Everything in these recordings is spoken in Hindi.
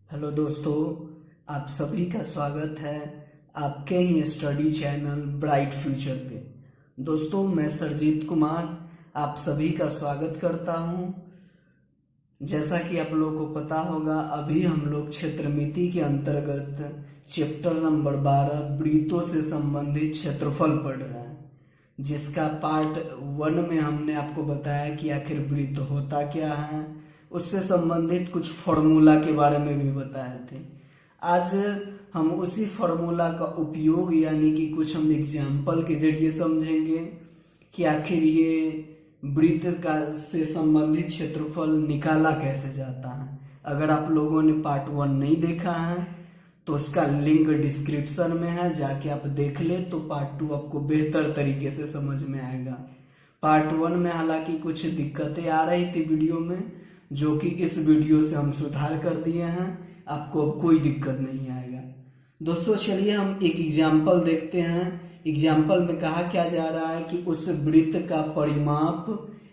हेलो दोस्तों, आप सभी का स्वागत है आपके ही स्टडी चैनल ब्राइट फ्यूचर पे। दोस्तों, मैं सरजीत कुमार आप सभी का स्वागत करता हूं। जैसा कि आप लोगों को पता होगा, अभी हम लोग क्षेत्रमिति के अंतर्गत चैप्टर नंबर 12 वृत्तों से संबंधित क्षेत्रफल पढ़ रहे हैं, जिसका पार्ट 1 में हमने आपको बताया कि आखिर वृत्त होता क्या है, उससे संबंधित कुछ फॉर्मूला के बारे में भी बताए थे। आज हम उसी फॉर्मूला का उपयोग यानी कि कुछ हम एग्जाम्पल के जरिए समझेंगे कि आखिर ये वृत्त का से संबंधित क्षेत्रफल निकाला कैसे जाता है। अगर आप लोगों ने पार्ट 1 नहीं देखा है तो उसका लिंक डिस्क्रिप्शन में है, जाके आप देख ले तो पार्ट 2 आपको बेहतर तरीके से समझ में आएगा। पार्ट 1 में हालांकि कुछ दिक्कतें आ रही थी वीडियो में, जो कि इस वीडियो से हम सुधार कर दिए हैं। आपको अब कोई दिक्कत नहीं आएगा। दोस्तों, चलिए हम एक एग्जाम्पल देखते हैं। एग्जाम्पल में कहा क्या जा रहा है कि उस वृत्त का परिमाप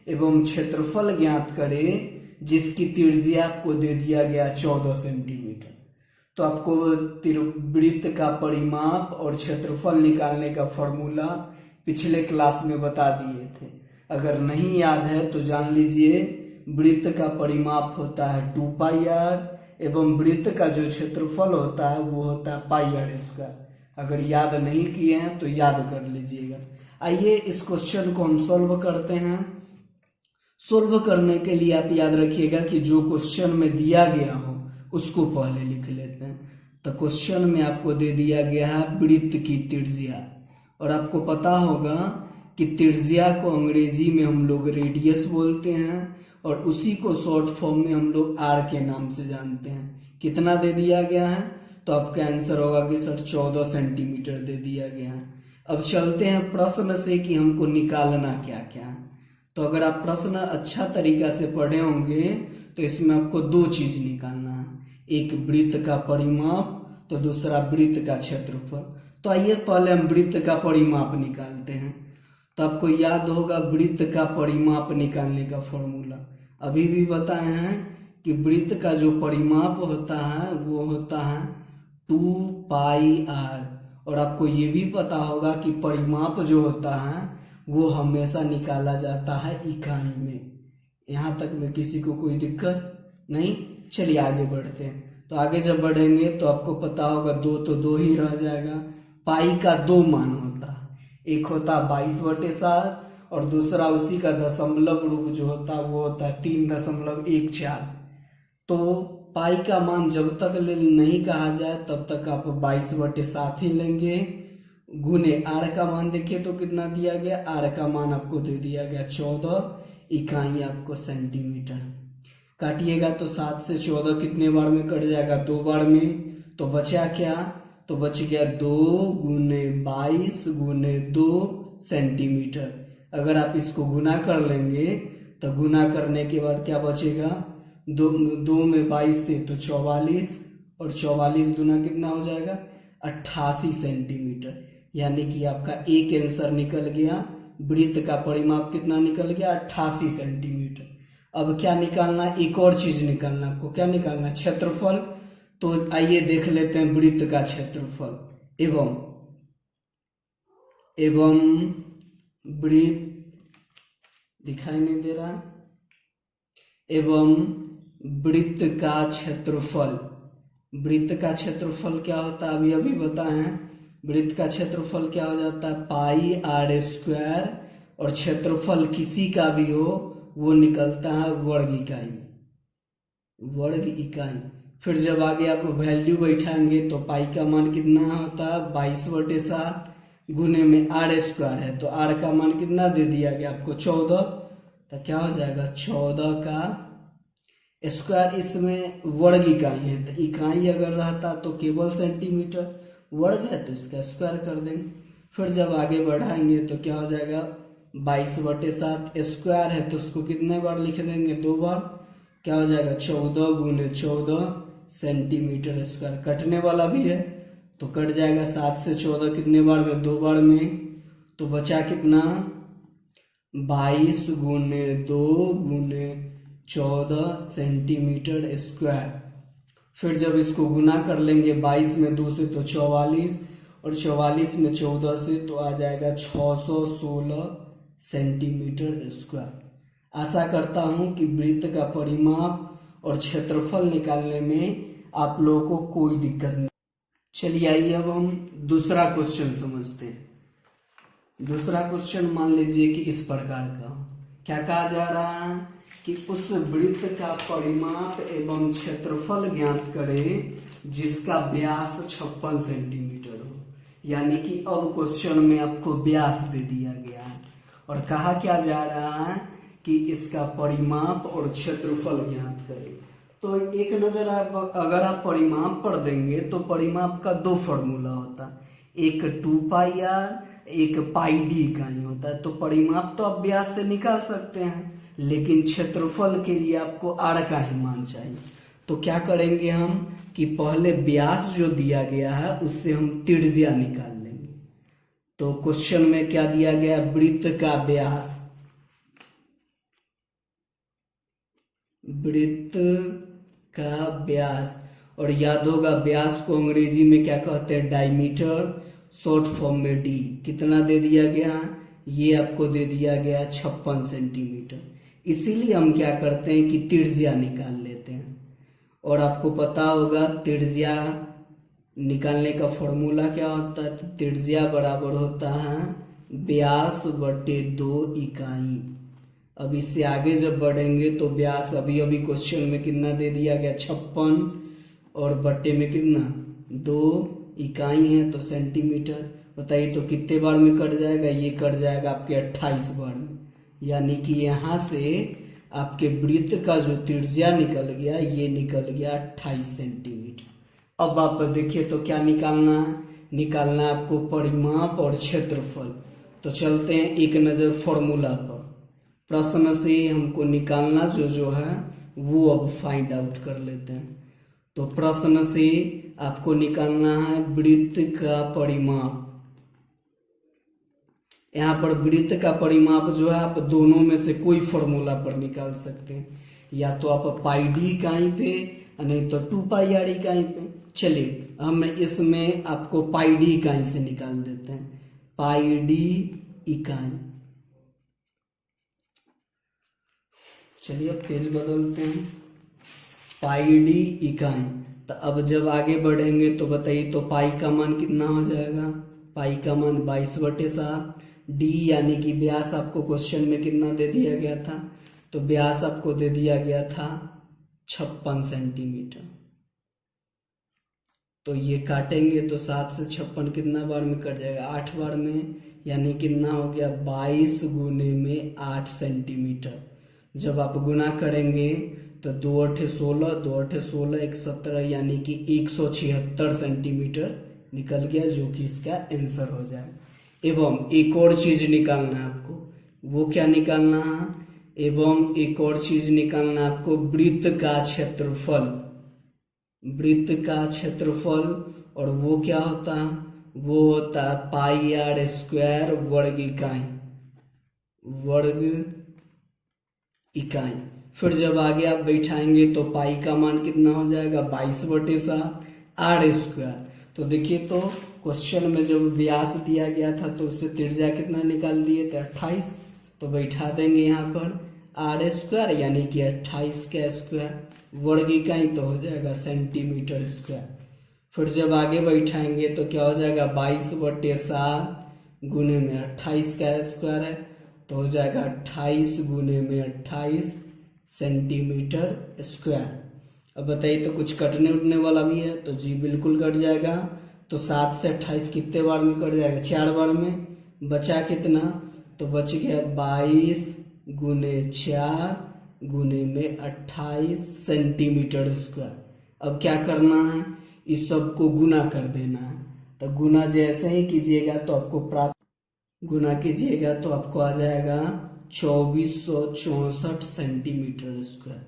एवं क्षेत्रफल ज्ञात करें जिसकी त्रिज्या आपको दे दिया गया 14 सेंटीमीटर। तो आपको वृत्त का परिमाप और क्षेत्रफल निकालने का फॉर्मूला पिछले क्लास में बता दिए थे। अगर नहीं याद है तो जान लीजिए, वृत्त का परिमाप होता है 2πr एवं वृत्त का जो क्षेत्रफल होता है वो होता है πr²। अगर याद नहीं किए हैं तो याद कर लीजिएगा। आइए इस क्वेश्चन को हम सोल्व करते हैं। सोल्व करने के लिए आप याद रखिएगा कि जो क्वेश्चन में दिया गया हो उसको पहले लिख लेते हैं। तो क्वेश्चन में आपको दे दिया गया है वृत्त की त्रिज्या, और आपको पता होगा कि त्रिज्या को अंग्रेजी में हम लोग रेडियस बोलते हैं और उसी को शॉर्ट फॉर्म में हम लोग आर के नाम से जानते हैं। कितना दे दिया गया है तो आपका आंसर होगा कि सर 14 सेंटीमीटर दे दिया गया है। अब चलते हैं प्रश्न से कि हमको निकालना क्या क्या है। तो अगर आप प्रश्न अच्छा तरीका से पढ़े होंगे तो इसमें आपको दो चीज निकालना है, एक वृत्त का परिमाप तो दूसरा वृत्त का क्षेत्रफल। तो आइए पहले हम वृत्त का परिमाप निकालते हैं। तो आपको याद होगा वृत्त का परिमाप निकालने का फॉर्मूला अभी भी बताए हैं कि वृत्त का जो परिमाप होता है वो होता है 2πr, और आपको ये भी पता होगा कि परिमाप जो होता है वो हमेशा निकाला जाता है इकाई में। यहाँ तक में किसी को कोई दिक्कत नहीं। चलिए आगे बढ़ते हैं। तो आगे जब बढ़ेंगे तो आपको पता होगा 2 तो 2 ही रह जाएगा। पाई का 2 मान होता है, एक होता है 22/7 और दूसरा उसी का दशमलव रूप जो होता है वो होता है 3.14। तो पाई का मान जब तक नहीं कहा जाए तब तक आप 22/7 ही लेंगे, गुने आर का मान देखिए तो कितना दिया गया, आर का मान आपको दे दिया गया 14, इकाई आपको सेंटीमीटर। काटिएगा तो 7 से 14 कितने बार में कट जाएगा, 2 बार में। तो बचा क्या, तो बच गया 2 गुने 22 गुने 2 सेंटीमीटर। अगर आप इसको गुना कर लेंगे तो गुना करने के बाद क्या बचेगा, 2 में 22 से तो 44, और 44 दूना कितना हो जाएगा 88 सेंटीमीटर। यानी कि आपका एक आंसर निकल गया। वृत्त का परिमाप कितना निकल गया, 88 सेंटीमीटर। अब क्या निकालना, एक और चीज निकालना। आपको क्या निकालना, क्षेत्रफल। तो आइए देख लेते हैं वृत्त का क्षेत्रफल एवं वृत्त, दिखाई नहीं दे रहा, एवं वृत्त का क्षेत्रफल। वृत्त का क्षेत्रफल क्या होता है, अभी अभी बताए हैं। वृत्त का क्षेत्रफल क्या हो जाता है, πr², और क्षेत्रफल किसी का भी हो वो निकलता है वर्ग इकाई। वर्ग इकाई। फिर जब आगे आप वैल्यू बैठाएंगे तो पाई का मान कितना होता है 22/7 गुने में r² है, तो r का मान कितना दे दिया गया आपको 14। तो क्या हो जाएगा 14 का स्क्वायर। इसमें वर्ग इकाई है, तो इकाई अगर रहता तो केवल सेंटीमीटर, वर्ग है तो इसका स्क्वायर कर देंगे। फिर जब आगे बढ़ाएंगे तो क्या हो जाएगा 22/7, स्क्वायर है तो उसको कितने बार लिख देंगे, 2 बार। क्या हो जाएगा 14 गुने 14 सेंटीमीटर स्क्वायर। कटने वाला भी है तो कट जाएगा 7 से 14 कितने बार में, 2 बार में। तो बचा कितना 22 गुने 2 गुने 14 सेंटीमीटर स्क्वायर। फिर जब इसको गुना कर लेंगे 22 में 2 से तो 44, और 44 में 14 से तो आ जाएगा 616 सेंटीमीटर स्क्वायर। आशा करता हूं कि वृत्त का परिमाप और क्षेत्रफल निकालने में आप लोगों को कोई दिक्कत नहीं। चलिए आइए अब हम दूसरा क्वेश्चन समझते हैं। दूसरा क्वेश्चन मान लीजिए कि इस प्रकार का हो। क्या कहा जा रहा है कि उस वृत्त का परिमाप एवं क्षेत्रफल ज्ञात करें जिसका व्यास 56 सेंटीमीटर हो। यानी कि अब क्वेश्चन में आपको व्यास दे दिया गया है और कहा क्या जा रहा है कि इसका परिमाप और क्षेत्रफल ज्ञात करें। तो एक नजर आप अगर आप परिमाप पढ़ देंगे तो परिमाप का 2 फॉर्मूला होता है, एक 2πr, एक πd इकाई होता है। तो परिमाप तो आप व्यास से निकाल सकते हैं, लेकिन क्षेत्रफल के लिए आपको आर का ही मान चाहिए। तो क्या करेंगे हम कि पहले व्यास जो दिया गया है उससे हम त्रिज्या निकाल लेंगे। तो क्वेश्चन में क्या दिया गया, वृत्त का व्यास, वृत्त का व्यास, और याद होगा व्यास को अंग्रेजी में क्या कहते हैं, डायमीटर, शॉर्ट फॉर्म में डी। कितना दे दिया गया, ये आपको दे दिया गया 56 सेंटीमीटर। इसीलिए हम क्या करते हैं कि त्रिज्या निकाल लेते हैं। और आपको पता होगा त्रिज्या निकालने का फॉर्मूला क्या होता है, तो त्रिज्या बराबर होता है व्यास बटे 2 इकाई। अब इससे आगे जब बढ़ेंगे तो व्यास अभी अभी क्वेश्चन में कितना दे दिया गया 56, और बटे में कितना 2 इकाई है तो सेंटीमीटर। बताइए तो कितने बार में कट जाएगा, ये कट जाएगा आपके 28 बार में। यानी कि यहाँ से आपके वृत्त का जो त्रिज्या निकल गया ये निकल गया 28 सेंटीमीटर। अब आप देखिए तो क्या निकालना है, निकालना है आपको परिमाप और क्षेत्रफल। तो चलते हैं एक नजर फॉर्मूला पर। प्रश्न से हमको निकालना जो है वो अब फाइंड आउट कर लेते हैं। तो प्रश्न से आपको निकालना है वृत्त का परिमाप। यहाँ पर वृत्त का परिमाप जो है आप दोनों में से कोई फॉर्मूला पर निकाल सकते हैं, या तो आप πd इकाई पे, नहीं तो 2πr इकाई पे। चलिए हम इसमें आपको πd इकाई से निकाल देते हैं, πd इकाई। चलिए अब पेज बदलते हैं, πd इकाई। तो अब जब आगे बढ़ेंगे तो बताइए तो पाई का मान कितना हो जाएगा, पाई का मान 22/7। डी यानी कि व्यास आपको क्वेश्चन में कितना दे दिया गया था, तो व्यास आपको दे दिया गया था 56 सेंटीमीटर। तो ये काटेंगे तो 7 से 56 कितना बार में कट जाएगा, 8 बार में। यानी कितना हो गया 22 गुने में 8 सेंटीमीटर। जब आप गुना करेंगे तो 2 8 16, 2 8 16, 1 17, यानी कि 176 सेंटीमीटर निकल गया, जो कि इसका आंसर हो जाए। एवं एक और चीज निकालना है आपको, वो क्या निकालना है, एवं एक और चीज निकालना है आपको वृत्त का क्षेत्रफल। वृत्त का क्षेत्रफल, और वो क्या होता है, वो होता है πr² वर्ग इकाई, वर्ग इकाई। फिर जब आगे आप बैठाएंगे तो पाई का मान कितना हो जाएगा 22/7 r²। तो देखिए तो क्वेश्चन में जब व्यास दिया गया था तो उससे त्रिज्या कितना निकाल दिए थे 28। तो बैठा देंगे यहाँ पर r², यानी कि 28 का स्क्वायर, वर्ग इकाई तो हो जाएगा सेंटीमीटर स्क्वायर। फिर जब आगे बैठाएंगे तो क्या हो जाएगा 22/7 गुने में 28 का स्क्वायर है, तो हो जाएगा 28 गुने में 28 सेंटीमीटर स्क्वायर। अब बताइए तो कुछ कटने उठने वाला भी है, तो जी बिल्कुल कट जाएगा। तो 7 से 28 कितने बार में कट जाएगा, 4 बार में। बचा कितना, तो बच गया 22 गुने 4 गुने में 28 सेंटीमीटर स्क्वायर। अब क्या करना है, इस सब को गुना कर देना है। तो गुना जैसे ही कीजिएगा तो आपको प्राप्त, गुना कीजिएगा तो आपको आ जाएगा 2464 सेंटीमीटर स्क्वायर।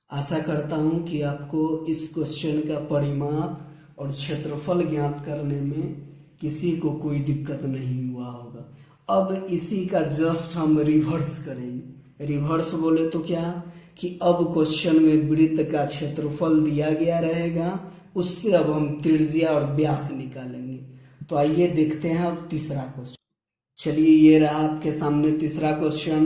आशा करता हूं कि आपको इस क्वेश्चन का परिमाप और क्षेत्रफल ज्ञात करने में किसी को कोई दिक्कत नहीं हुआ होगा। अब इसी का जस्ट हम रिवर्स करेंगे। रिवर्स बोले तो क्या, कि अब क्वेश्चन में वृत्त का क्षेत्रफल दिया गया रहेगा, उससे अब हम त्रिज्या और व्यास निकालेंगे। तो आइए देखते हैं अब तीसरा क्वेश्चन। चलिए ये रहा आपके सामने तीसरा क्वेश्चन।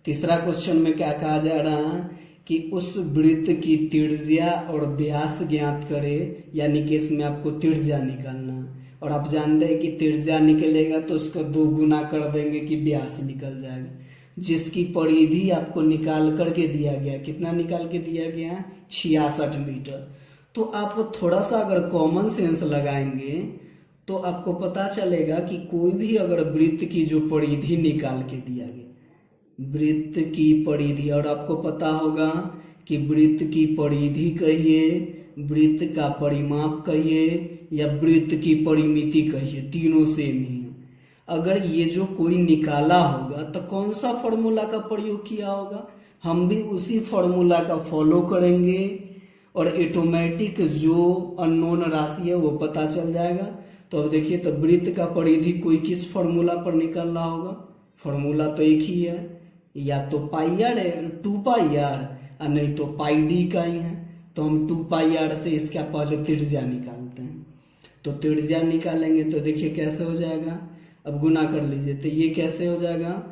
तीसरा क्वेश्चन में क्या कहा जा रहा है कि उस वृत्त की त्रिज्या और व्यास ज्ञात करें, यानी कि इसमें आपको त्रिज्या निकालना है और आप जानते हैं कि त्रिज्या निकलेगा तो उसका 2 गुना कर देंगे कि व्यास निकल जाएगा, जिसकी परिधि आपको निकाल करके दिया गया। कितना निकाल के दिया गया? 66 मीटर। तो आप थोड़ा सा अगर कॉमन सेंस लगाएंगे तो आपको पता चलेगा कि कोई भी अगर वृत्त की जो परिधि निकाल के दिया गया, वृत्त की परिधि, और आपको पता होगा कि वृत्त की परिधि कहिए, वृत्त का परिमाप कहिए या वृत्त की परिमिति कहिए, तीनों सेम ही है। अगर ये जो कोई निकाला होगा तो कौन सा फॉर्मूला का प्रयोग किया होगा? हम भी उसी फॉर्मूला का फॉलो करेंगे और ऑटोमेटिक जो अननोन राशि है वो पता चल जाएगा। तो अब देखिए, तो वृत्त का परिधि कोई किस फॉर्मूला पर निकल रहा होगा? फॉर्मूला तो एक ही है, या तो पाई आर 2 पाई आर और नहीं तो पाई डी का ही है। तो हम 2 पाई आर से इसका पहले त्रिज्या निकालते हैं। तो त्रिज्या निकालेंगे तो देखिए कैसे हो जाएगा। अब गुना कर लीजिए, तो ये कैसे हो जाएगा?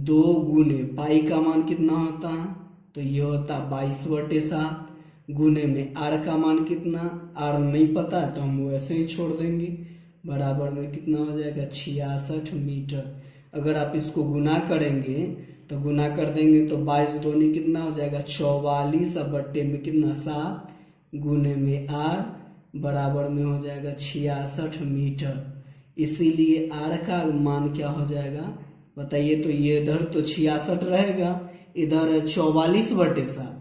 2 गुने पाई का मान कितना होता है? तो ये होता 22/7 गुने में आर का मान कितना? आर नहीं पता तो हम वैसे ही छोड़ देंगे, बराबर में कितना हो जाएगा? 66 मीटर। अगर आप इसको गुना करेंगे तो गुना कर देंगे तो 22 दूनी कितना हो जाएगा? 44 और बट्टे में कितना? 7 गुने में आर बराबर में हो जाएगा 66 मीटर। इसीलिए आर का मान क्या हो जाएगा बताइए? तो ये इधर तो 66 रहेगा, इधर 44/7,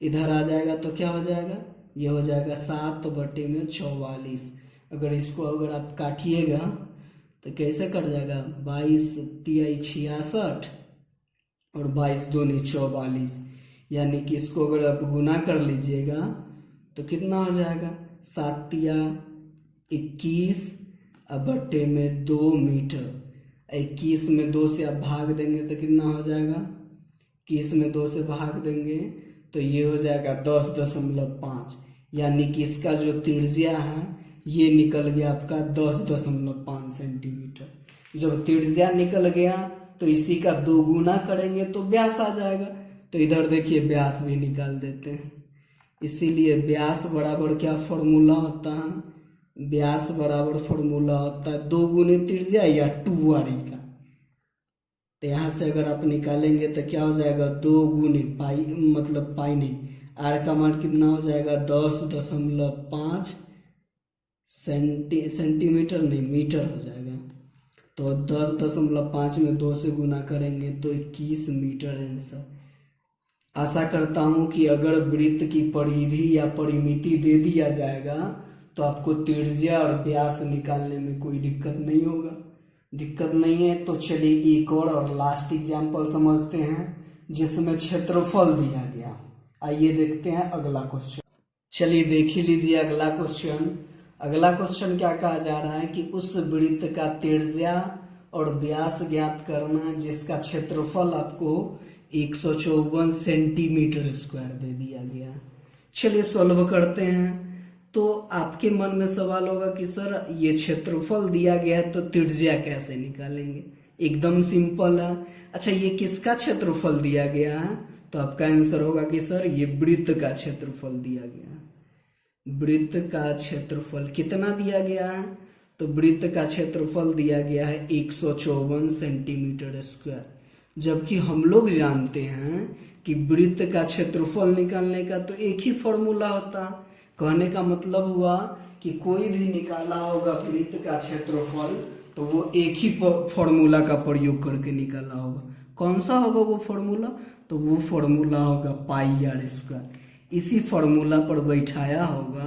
इधर आ जाएगा तो क्या हो जाएगा? ये हो जाएगा 7 बट्टे में 44। अगर इसको अगर आप काटिएगा तो कैसे कट जाएगा? 22 तिया 66 और 22 दूनी 44, यानी कि इसको अगर आप गुना कर लीजिएगा तो कितना हो जाएगा? 7 तिया 21 और बट्टे में 2 मीटर। 21 में 2 से आप भाग देंगे तो कितना हो जाएगा? 21 में 2 से भाग देंगे तो ये हो जाएगा 10.5, यानी कि इसका जो त्रिज्या है ये निकल गया आपका 10.5 सेंटीमीटर। जब त्रिज्या निकल गया तो इसी का 2 गुना करेंगे तो व्यास आ जाएगा। तो इधर देखिए व्यास भी निकाल देते हैं। इसीलिए व्यास बराबर क्या फॉर्मूला होता है? व्यास बराबर फॉर्मूला होता है 2 गुने त्रिज्या या 2r का। तो यहाँ से अगर आप निकालेंगे तो क्या हो जाएगा? 2 गुने पाई, मतलब पाई नहीं, आर का मान कितना हो जाएगा? 10.5 सेंटीमीटर नहीं मीटर हो जाएगा। तो 10.5 में 2 से गुना करेंगे तो 21 मीटर आंसर। आशा करता हूँ कि अगर वृत्त की परिधि या परिमिति दे दिया जाएगा तो आपको त्रिज्या और व्यास निकालने में कोई दिक्कत नहीं होगा। दिक्कत नहीं है तो चलिए एक और लास्ट एग्जाम्पल समझते हैं जिसमें क्षेत्रफल दिया गया। आइए देखते हैं अगला क्वेश्चन। चलिए देख ही लीजिए अगला क्वेश्चन। अगला क्वेश्चन क्या कहा जा रहा है कि उस वृत्त का त्रिज्या और व्यास ज्ञात करना जिसका क्षेत्रफल आपको 154 सेंटीमीटर स्क्वायर दे दिया गया। चलिए सॉल्व करते हैं। तो आपके मन में सवाल होगा कि सर ये क्षेत्रफल दिया गया है तो त्रिज्या कैसे निकालेंगे? एकदम सिंपल है। अच्छा, ये किसका क्षेत्रफल दिया गया है? तो आपका आंसर होगा कि सर ये वृत्त का क्षेत्रफल दिया गया है। वृत्त का क्षेत्रफल कितना दिया गया है? तो वृत्त का क्षेत्रफल दिया गया है 154 सेंटीमीटर स्क्वायर। जबकि हम लोग जानते हैं कि वृत्त का क्षेत्रफल निकालने का तो एक ही फॉर्मूला होता है। कहने का मतलब हुआ कि कोई भी निकाला होगा वृत्त का क्षेत्रफल तो वो एक ही फॉर्मूला का प्रयोग करके निकाला होगा। कौन सा होगा वो फॉर्मूला? तो वो फॉर्मूला होगा पाई आर स्क्वायर। इसी फॉर्मूला पर बैठाया होगा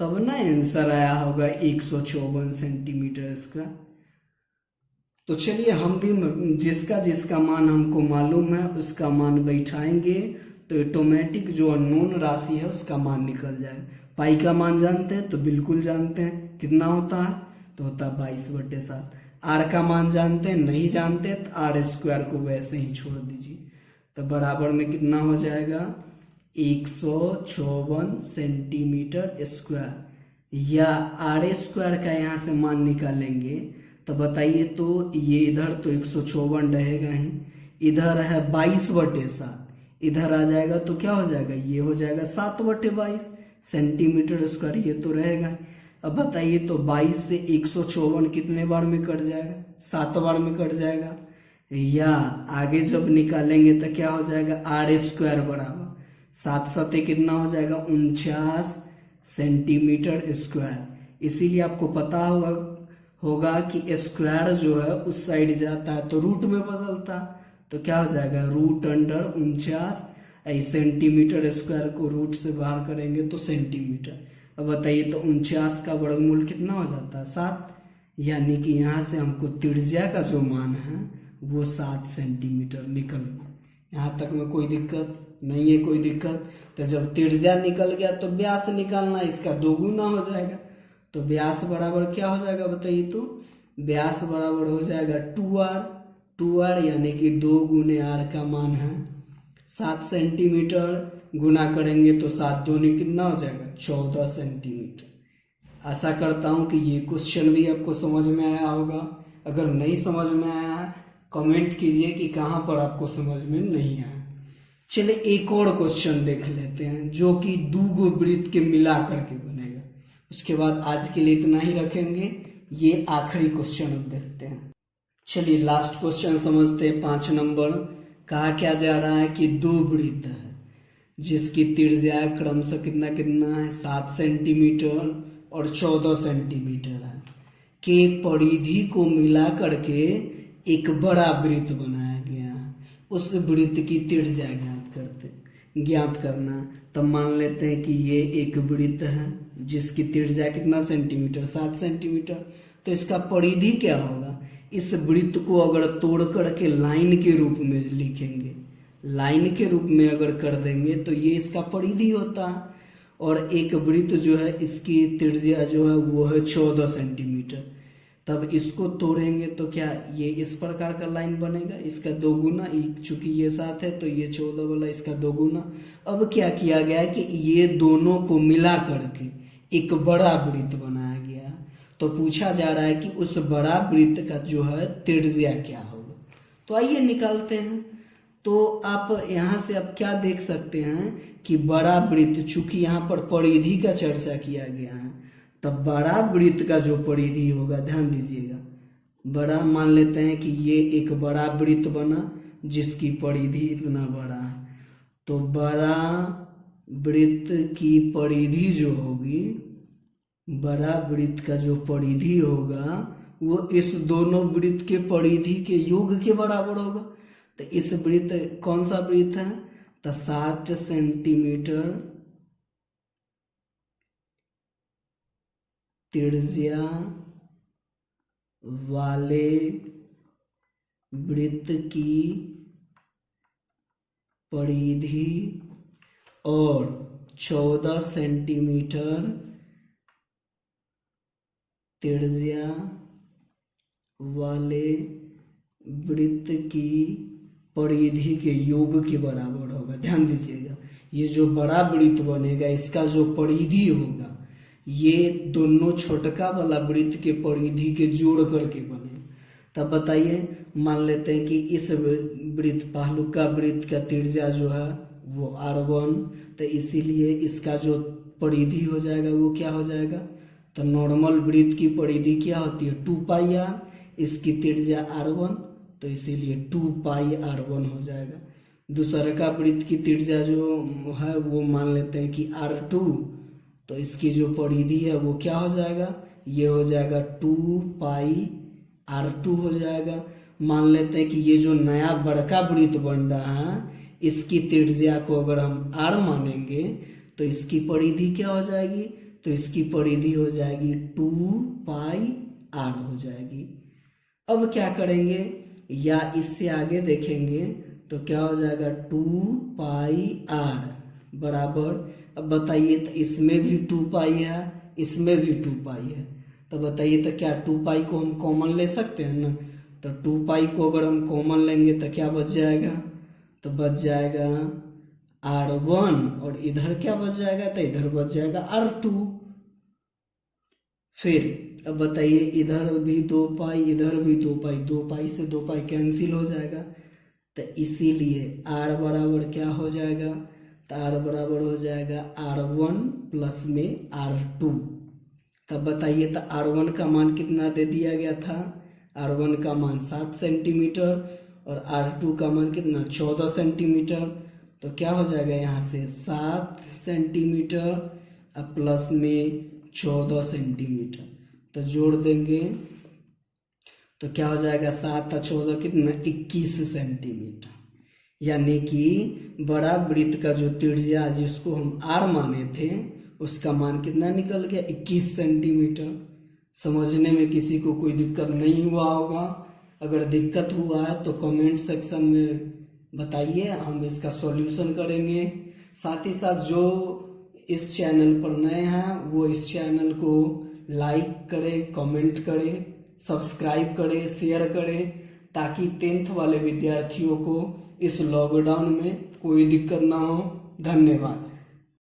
तब ना आंसर आया होगा 154 सेंटीमीटर स्क्वायर। तो चलिए हम भी जिसका जिसका मान हमको मालूम है उसका मान बैठाएंगे तो ऑटोमेटिक जो अननोन राशि है उसका मान निकल जाएगा। पाई का मान जानते हैं? तो बिल्कुल जानते हैं। कितना होता है? तो होता है 22/7। आर का मान जानते हैं? नहीं जानते तो आर स्क्वायर को वैसे ही छोड़ दीजिए। तो बराबर में कितना हो जाएगा 154 सेंटीमीटर स्क्वायर। या आर स्क्वायर का यहाँ से मान निकालेंगे तो बताइए, तो ये इधर तो 154 रहेगा ही, इधर है 22/7, इधर आ जाएगा तो क्या हो जाएगा, ये हो जाएगा 7/22 सेंटीमीटर स्क्वायर, ये तो रहेगा। अब बताइए तो 22 से 154 कितने बार में कट जाएगा, 7 बार में कट जाएगा। या आगे जब निकालेंगे तो क्या हो जाएगा आर स्क्वायर बराबर 7 सते कितना हो जाएगा 49 सेंटीमीटर स्क्वायर। इसीलिए आपको पता होगा कि स्क्वायर जो है उस साइड जाता है तो रूट में बदलता, तो क्या हो जाएगा √49। सेंटीमीटर स्क्वायर को रूट से बाहर करेंगे तो सेंटीमीटर। अब बताइए तो 49 का वर्गमूल कितना हो जाता है 7, यानी कि यहाँ से हमको त्रिज्या का जो मान है वो 7 सेंटीमीटर निकल गया। यहाँ तक में कोई दिक्कत नहीं है, कोई दिक्कत। तो जब त्रिज्या निकल गया तो व्यास निकालना, इसका 2 गुना हो जाएगा। तो व्यास बराबर क्या हो जाएगा बताइए, तो व्यास बराबर हो जाएगा 2r, यानी कि 2 गुने r का मान है 7 सेंटीमीटर, गुना करेंगे तो 7 दूनी कितना हो जाएगा 14 सेंटीमीटर। आशा करता हूँ कि ये क्वेश्चन भी आपको समझ में आया होगा। अगर नहीं समझ में आया कमेंट कीजिए कि कहाँ पर आपको समझ में नहीं आया। चलिए एक और क्वेश्चन देख लेते हैं जो कि 2 वृत्त के मिला करके बनेगा। उसके बाद आज के लिए इतना ही रखेंगे, ये आखिरी क्वेश्चन अब देखते हैं। चलिए लास्ट क्वेश्चन समझते हैं। 5 नंबर कहा क्या जा रहा है कि 2 वृत्त है जिसकी त्रिज्या क्रमशः कितना कितना है 7 सेंटीमीटर और 14 सेंटीमीटर है, के परिधि को मिला करके एक बड़ा वृत्त बनाया गया है। उस वृत्त की त्रिज्या ज्ञात करना। तब मान लेते हैं कि ये एक वृत्त है जिसकी त्रिज्या कितना सेंटीमीटर 7 सेंटीमीटर। तो इसका परिधि क्या होगा, इस वृत्त को अगर तोड़ करके लाइन के रूप में लिखेंगे, लाइन के रूप में अगर कर देंगे तो ये इसका परिधि होता है। और एक वृत्त जो है इसकी त्रिज्या जो है वो है 14 सेंटीमीटर। तब इसको तोड़ेंगे तो क्या ये इस प्रकार का लाइन बनेगा, इसका 2 गुना, चूंकि ये 7 है तो ये 14 वाला इसका 2 गुना। अब क्या किया गया कि ये दोनों को मिला करके एक बड़ा वृत्त बनाया गया। तो पूछा जा रहा है कि उस बड़ा वृत्त का जो है त्रिज्या क्या होगा। तो आइए निकालते हैं। तो आप यहाँ से अब क्या देख सकते हैं कि बड़ा वृत्त, चूंकि यहाँ पर परिधि का चर्चा किया गया है, तब बड़ा वृत्त का जो परिधि होगा, ध्यान दीजिएगा, बड़ा मान लेते हैं कि ये एक बड़ा वृत्त बना जिसकी परिधि इतना बड़ा है। तो बड़ा वृत्त की परिधि जो होगी, बड़ा वृत्त का जो परिधि होगा वो इस दोनों वृत्त के परिधि के योग के बराबर होगा। तो इस वृत्त कौन सा वृत्त है, तो 7 सेंटीमीटर त्रिज्या वाले वृत्त की परिधि और 14 सेंटीमीटर त्रिज्या वाले वृत्त की परिधि के योग के बराबर होगा। ध्यान दीजिएगा, ये जो बड़ा वृत्त बनेगा इसका जो परिधि होगा ये दोनों छोटका वाला वृत्त के परिधि के जोड़ करके बने। तब बताइए, मान लेते हैं कि इस वृत्त पहलुका वृत्त का त्रिज्या जो है वो r1, तो इसीलिए इसका जो परिधि हो जाएगा वो क्या हो जाएगा, तो नॉर्मल वृत्त की परिधि क्या होती है 2πr, इसकी त्रिज्या r1, तो इसीलिए 2πr1 हो जाएगा। दूसरे का वृत्त की त्रिज्या जो है वो मान लेते हैं कि r2, तो इसकी जो परिधि है वो क्या हो जाएगा, ये हो जाएगा 2πr2 हो जाएगा। मान लेते हैं कि ये जो नया बड़का वृत्त बन रहा है इसकी त्रिज्या को अगर हम r मानेंगे तो इसकी परिधि क्या हो जाएगी, तो इसकी परिधि हो जाएगी 2πr हो जाएगी। अब क्या करेंगे, या इससे आगे देखेंगे तो क्या हो जाएगा 2πr बराबर, अब बताइए तो इसमें भी 2π है, इसमें भी 2π है, तो बताइए तो क्या 2π को हम कॉमन ले सकते हैं ना। तो 2π को अगर हम कॉमन लेंगे तो क्या बच जाएगा, तो बच जाएगा R1 और इधर क्या बच जाएगा, तो इधर बच जाएगा R2। फिर अब बताइए, इधर भी 2 पाई, इधर भी 2 पाई, 2 पाई से 2 पाई कैंसिल हो जाएगा, तो इसीलिए R बराबर क्या हो जाएगा, तो R बराबर हो जाएगा R1 प्लस में R2। तब बताइए, तो R1 का मान कितना दे दिया गया था, R1 का मान 7 सेंटीमीटर और R2 का मान कितना 14 सेंटीमीटर। तो क्या हो जाएगा यहाँ से 7 सेंटीमीटर अब प्लस में 14 सेंटीमीटर, तो जोड़ देंगे तो क्या हो जाएगा 7 और 14 कितना 21 सेंटीमीटर। यानी कि बड़ा वृत्त का जो त्रिज्या जिसको हम R माने थे उसका मान कितना निकल गया 21 सेंटीमीटर। समझने में किसी को कोई दिक्कत नहीं हुआ होगा, अगर दिक्कत हुआ है तो कमेंट सेक्शन में बताइए, हम इसका सॉल्यूशन करेंगे। साथ ही साथ जो इस चैनल पर नए हैं वो इस चैनल को लाइक करें, कमेंट करें, सब्सक्राइब करें, शेयर करें, ताकि 10th वाले विद्यार्थियों को इस लॉकडाउन में कोई दिक्कत ना हो। धन्यवाद।